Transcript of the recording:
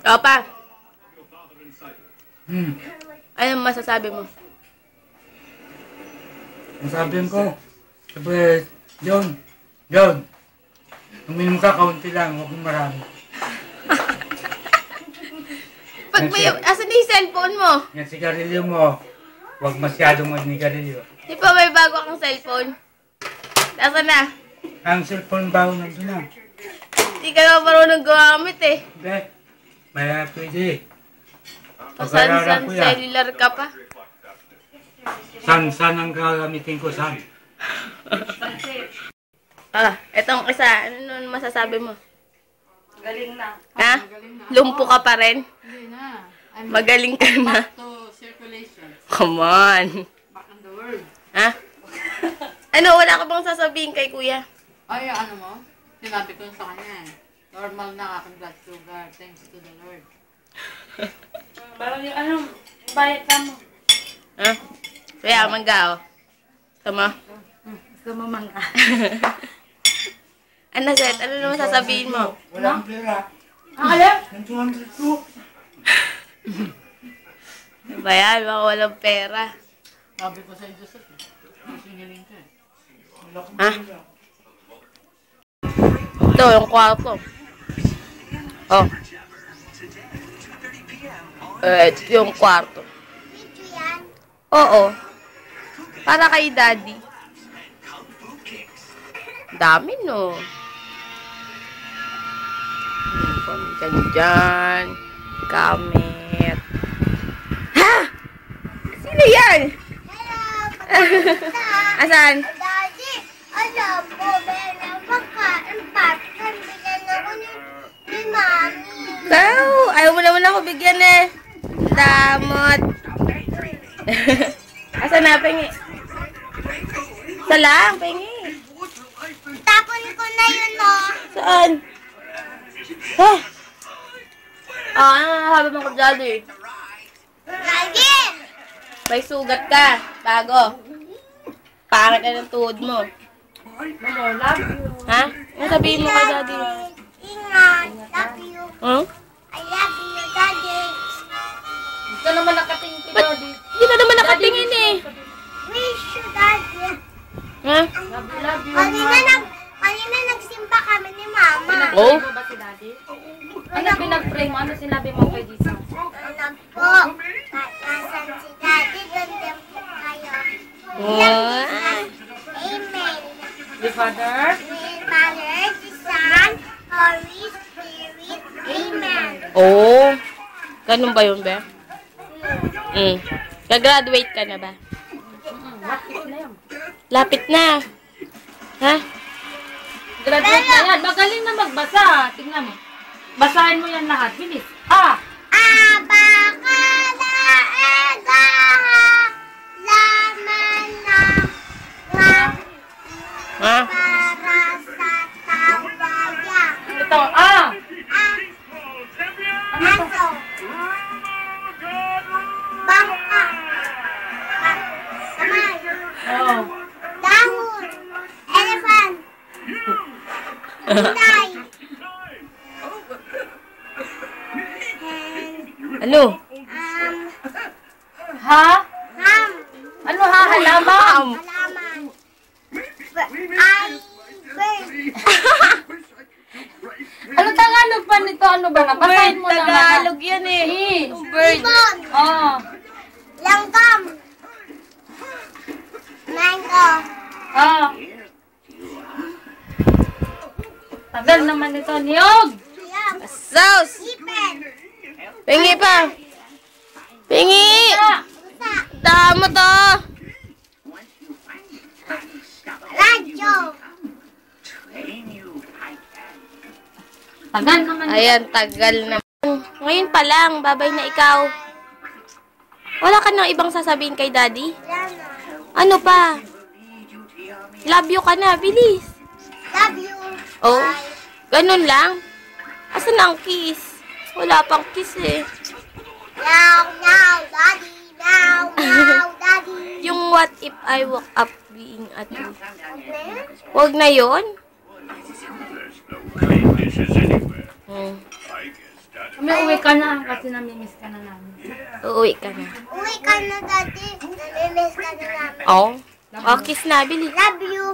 O pa. Anong masasabi mo? Masabi ko, sabi, John, uminom ka, kaunti lang, huwag mo marami. Pag may, asan yung cellphone mo? Yung sigarilyo mo, huwag masyadong magnigarilyo. Di pa may bago kang cellphone? Nasaan na? Ang cellphone bago nandun na. Hindi ka naman marunong gumamit eh. Hindi, may pwede. Pasan-san cellular ka pa. San ang gagamitin ko, san? Etong isa, ano nun masasabi mo? Galing na. Ha? Lumpo ka pa rin? Hindi na. Magaling ka na. Back to circulation. Come on. Back in the world. Ha? Ano, wala ka bang sasabihin kay kuya? Ay, ano mo? Sinabi ko sa kanya eh. Normal na aking blood sugar. Thanks to the Lord. Parang yung ano, bayad ka mo. Ha? Kaya, mangga oh. Tama? Gusto mo mangga. Ano, Seth? Ano naman sasabihin mo? Walang pera. Alam? Yung 200 ko. Ano ba yan? Baka walang pera. Sabi ko sa Joseph eh. Singiling ka eh. Ha? Ito, yung kwarto. Oh. Ito yung kwarto. Oo. Para kay daddy. Dami, no? Dyan. Gamit. Ha? Sino yan? Asan? Daddy, alam mo, meron pagkain patron, bigyan ako ni Mami. Ikaw, ayaw mo naman ako bigyan eh. Damot. Asan na, pengi? Isa lang, pengi. Tapon ko na yun, no? Saan? Ha? Habi mo ko daddy. Daddy! May sugat ka. Bago. Pangit na ng tuhod mo. Mamo, love you. Ha? Ano sabihin mo kay daddy? Ingat. Love you. Huh? I love you, Daddy. Hindi ka naman nakatingin kay Ba't? Daddy. Hindi ka naman nakatingin eh. Wish you, Daddy. Ha? Love you. Kanina nagsimba kami ni Mama. Oh? Pinag-pray mo ba si Daddy? Ano pinag-pray mo? Ano sinabi mo kay Jesus? Alam po, nasan si Daddy, doon din po kayo. What? Amen. The Father? The Father, the Son, Holy Spirit. Amen. Oh. Ganun ba yun, Be? Gagraduate ka na ba? Lapit na yan. Lapit na. Ha? Graduate na yan. Magaling na magbasa. Tingnan mo. Basahin mo yan lahat. Bilis. Abakala egaha laman na nga Ha? para sa tawaya. Ito. Aso. Bangka. Kamay. Oh. Dahon. Elephant. Hinay. Ano? Ha? Ham. Ano ha? Halaman? Halaman. Ay. Bird. Ano Tagalog pa nito? Ano ba? Nabasahin mo na nga. Tagalog yan eh. Bird. Ibon. Oh. Langgam. Mango. Oh. Tagal naman ito. Niyog! Siyam. Sauce. Ipin. Pingi pa. Pingi. Pusa. Damo to. Radyo. Tagal naman ito. Ayan, tagal na. Ngayon pa lang, babay na ikaw. Wala ka nang ibang sasabihin kay daddy? Lana. Ano pa? Love you ka na, bilis. Love you. Oh, Bye. ganun lang? Asan na ang kiss? Wala pang kiss eh. Meow, meow, daddy. Meow, meow, daddy. Yung what if I woke up being at you. Okay? Huwag na yun? Dishes anywhere. Hmm. I guess Kami uwi ka na kasi namimiss ka na namin. Uuwi ka na. Uwi ka na, Daddy. Namimiss ka na namin. Oh. Oh, kiss na, Bili. Love you.